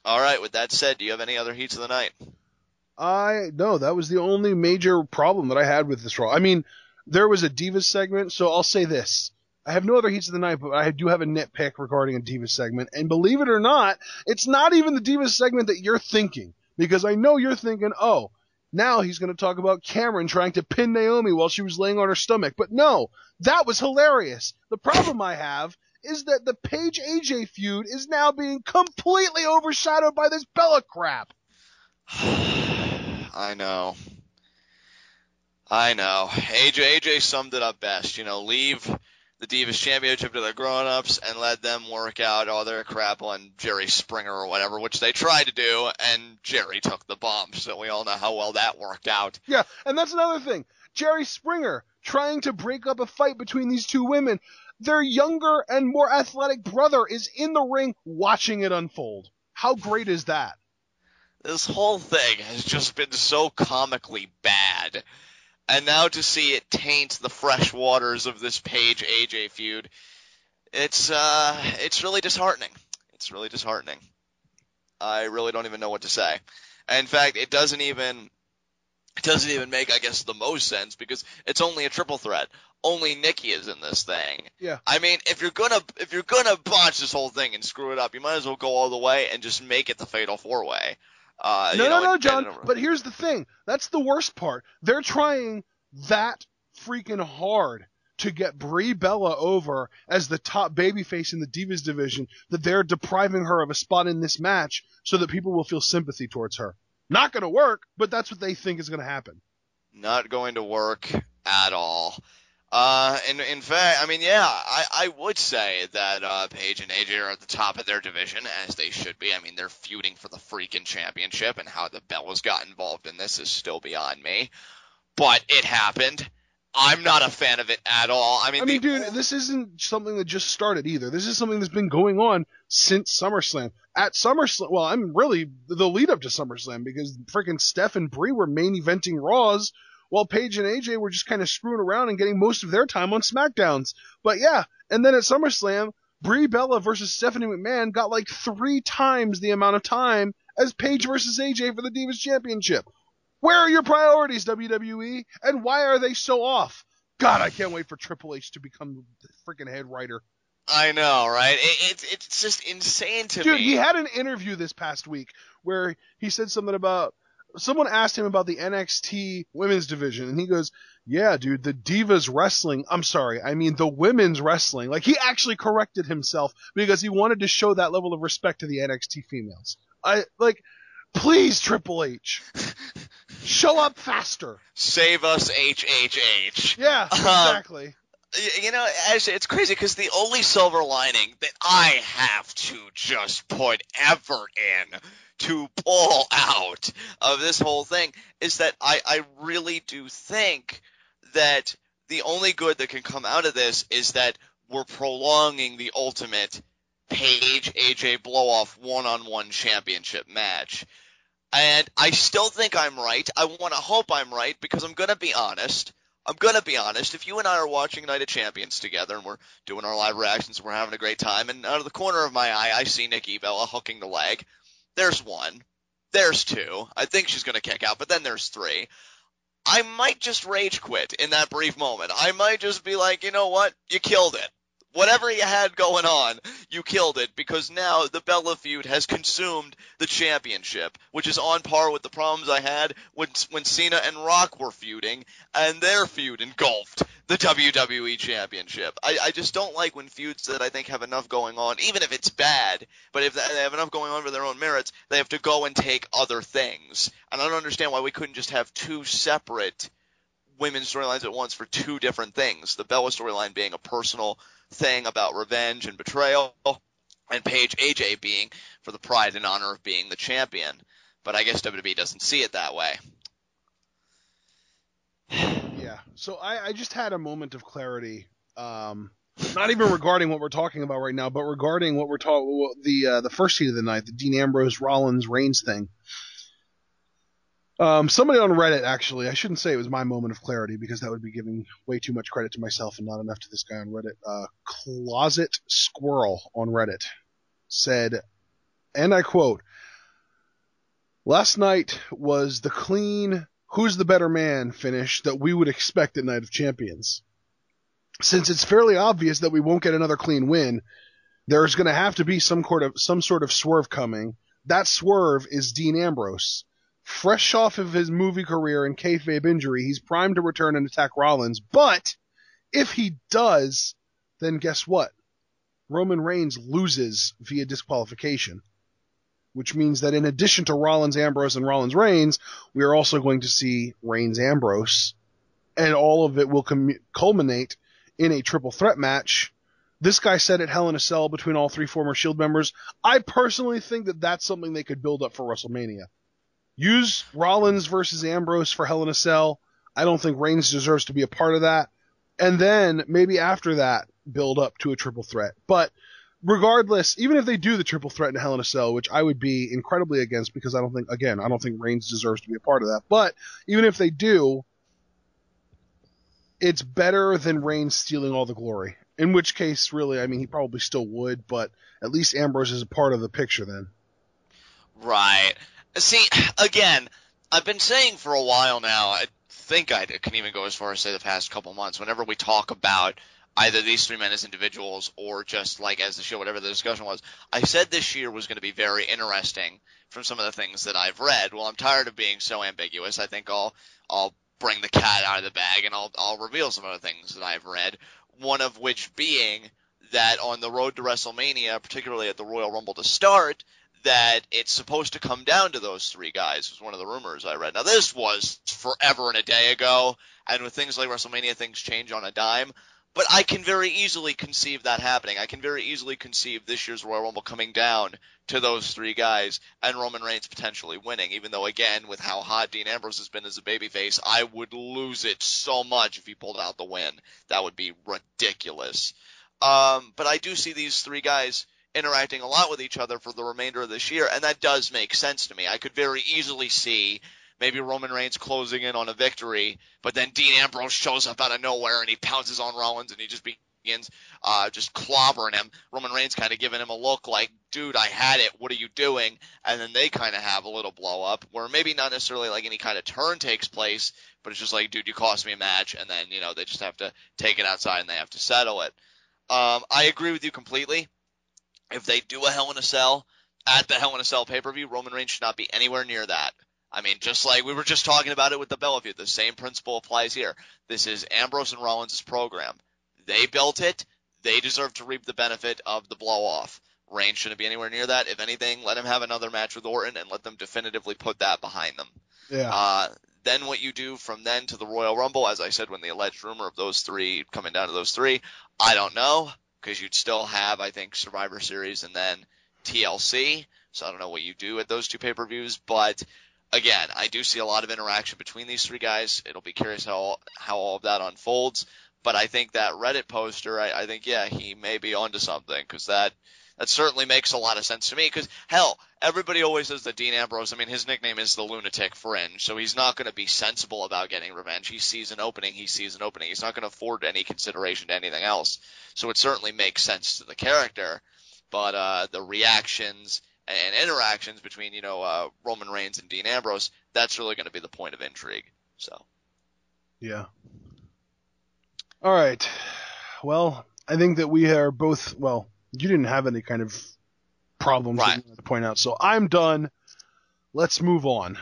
All right, with that said, do you have any other heats of the night? No, that was the only major problem that I had with this Raw. I mean, there was a Divas segment, so I'll say this. I have no other heats of the night, but I do have a nitpick regarding a Divas segment. And believe it or not, it's not even the Divas segment that you're thinking. Because I know you're thinking, oh, now he's going to talk about Cameron trying to pin Naomi while she was laying on her stomach. But no, that was hilarious. The problem I have is that the PaiJay feud is now being completely overshadowed by this Bella crap. I know. AJ summed it up best. Leave the Divas Championship to the grown-ups and let them work out all their crap on Jerry Springer or whatever, which they tried to do, and Jerry took the bump, so we all know how well that worked out. Yeah, and that's another thing. Jerry Springer trying to break up a fight between these two women. Their younger and more athletic brother is in the ring watching it unfold. How great is that? This whole thing has just been so comically bad. And now to see it taint the fresh waters of this PaiJay feud, it's really disheartening. It's really disheartening. I really don't even know what to say. In fact, it doesn't even make, I guess, the most sense because it's only a triple threat. Only Nikki is in this thing. Yeah. I mean, if you're gonna botch this whole thing and screw it up, you might as well go all the way and just make it the Fatal 4-Way. No, John. But here's the thing. That's the worst part. They're trying that freaking hard to get Brie Bella over as the top babyface in the Divas division that they're depriving her of a spot in this match so that people will feel sympathy towards her. Not going to work, but that's what they think is going to happen. Not going to work at all. In fact, I mean, yeah, I would say that Paige and AJ are at the top of their division, as they should be. I mean, they're feuding for the freaking championship, and how the Bellas got involved in this is still beyond me. But it happened. I'm not a fan of it at all. I mean, dude, this isn't something that just started either. This is something that's been going on since SummerSlam. At SummerSlam, well, I'm really the lead up to SummerSlam because freaking Steph and Brie were main eventing Raws, while Paige and AJ were just kind of screwing around and getting most of their time on SmackDowns. But yeah, and then at SummerSlam, Brie Bella versus Stephanie McMahon got like 3 times the amount of time as Paige versus AJ for the Divas Championship. Where are your priorities, WWE? And why are they so off? God, I can't wait for Triple H to become the freaking head writer. I know, right? It's just insane to me. Dude, he had an interview this past week where he said something about... Someone asked him about the NXT women's division, and he goes, yeah, dude, the Divas wrestling... I'm sorry, I mean the women's wrestling. Like, he actually corrected himself because he wanted to show that level of respect to the NXT females. Please, Triple H. Show up faster. Save us, HHH. Yeah, exactly. Actually, it's crazy because the only silver lining that I have to just put effort in to pull out of this whole thing is that I really do think that the only good that can come out of this is that we're prolonging the ultimate Paige-AJ blow-off one-on-one championship match. And I still think I'm right. I want to hope I'm right because I'm going to be honest. If you and I are watching Night of Champions together and we're doing our live reactions and we're having a great time, and out of the corner of my eye I see Nikki Bella hooking the leg, there's 1. There's 2. I think she's going to kick out, but then there's 3. I might just rage quit in that brief moment. I might just be like, you know what? You killed it. Whatever you had going on, you killed it because now the Bella feud has consumed the championship, which is on par with the problems I had when Cena and Rock were feuding, and their feud engulfed the WWE championship. I just don't like when feuds that I think have enough going on, even if it's bad, but if they have enough going on for their own merits, they have to go and take other things. And I don't understand why we couldn't just have 2 separate women's storylines at once for 2 different things. The Bella storyline being a personal thing about revenge and betrayal, and PaiJay being for the pride and honor of being the champion. But I guess WWE doesn't see it that way. Yeah, so I just had a moment of clarity, not even regarding what we're talking about right now, but regarding what we're talking the first heat of the night, the Dean Ambrose Rollins Reigns thing. Somebody on Reddit, actually, I shouldn't say it was my moment of clarity because that would be giving way too much credit to myself and not enough to this guy on Reddit. Closet Squirrel on Reddit said, and I quote, Last night was the clean, who's the better man finish that we would expect at Night of Champions. Since it's fairly obvious that we won't get another clean win, there's going to have to be some sort of swerve coming. That swerve is Dean Ambrose. Fresh off of his movie career and kayfabe injury, he's primed to return and attack Rollins. But if he does, then guess what? Roman Reigns loses via disqualification, which means that in addition to Rollins, Ambrose, and Rollins Reigns, we are also going to see Reigns Ambrose, and all of it will culminate in a triple threat match. This guy said at Hell in a Cell between all three former Shield members. I personally think that that's something they could build up for WrestleMania. Use Rollins versus Ambrose for Hell in a Cell. I don't think Reigns deserves to be a part of that. And then maybe after that, build up to a triple threat. But regardless, even if they do the triple threat in Hell in a Cell, which I would be incredibly against because I don't think Reigns deserves to be a part of that. But even if they do, it's better than Reigns stealing all the glory. In which case, really, I mean, he probably still would, but at least Ambrose is a part of the picture then. Right. See, again, I've been saying for a while now, I think I can even go as far as say the past couple months, whenever we talk about either these three men as individuals or just like as the show, whatever the discussion was, I said this year was going to be very interesting from some of the things that I've read. Well, I'm tired of being so ambiguous. I think I'll bring the cat out of the bag and I'll reveal some of the things that I've read. One of which being that on the road to WrestleMania, particularly at the Royal Rumble to start, that it's supposed to come down to those three guys was one of the rumors I read. Now, this was forever and a day ago, and with things like WrestleMania, things change on a dime. But I can very easily conceive that happening. I can very easily conceive this year's Royal Rumble coming down to those three guys and Roman Reigns potentially winning, even though, again, with how hot Dean Ambrose has been as a babyface, I would lose it so much if he pulled out the win. That would be ridiculous. But I do see these three guys interacting a lot with each other for the remainder of this year, and that does make sense to me. I could very easily see maybe Roman Reigns closing in on a victory, but then Dean Ambrose shows up out of nowhere and he pounces on Rollins and he just begins just clobbering him. Roman Reigns kind of giving him a look like, dude, I had it, what are you doing? And then they kind of have a little blow up where maybe not necessarily like any kind of turn takes place, but it's just like, dude, you cost me a match, and then, you know, they just have to take it outside and they have to settle it. I agree with you completely. If they do a Hell in a Cell at the Hell in a Cell pay-per-view, Roman Reigns should not be anywhere near that. I mean, just like we were just talking about it with the Bella feud, the same principle applies here. This is Ambrose and Rollins' program. They built it. They deserve to reap the benefit of the blow-off. Reigns shouldn't be anywhere near that. If anything, let him have another match with Orton and let them definitively put that behind them. Yeah. Then what you do from then to the Royal Rumble, as I said, when the alleged rumor of those three coming down to those three, I don't know, because you'd still have, I think, Survivor Series and then TLC. So I don't know what you do at those two pay-per-views, but again, I do see a lot of interaction between these three guys. It'll be curious how all of that unfolds. But I think that Reddit poster, I think, yeah, he may be onto something, because that certainly makes a lot of sense to me. Because, hell, everybody always says that Dean Ambrose, I mean, his nickname is the Lunatic Fringe, so he's not going to be sensible about getting revenge. He sees an opening. He's not going to afford any consideration to anything else. So it certainly makes sense to the character. But the reactions and interactions between, Roman Reigns and Dean Ambrose, that's really going to be the point of intrigue. So. Yeah. All right. Well, I think that we are both, you didn't have any kind of problems right. to point out, so I'm done. Let's move on.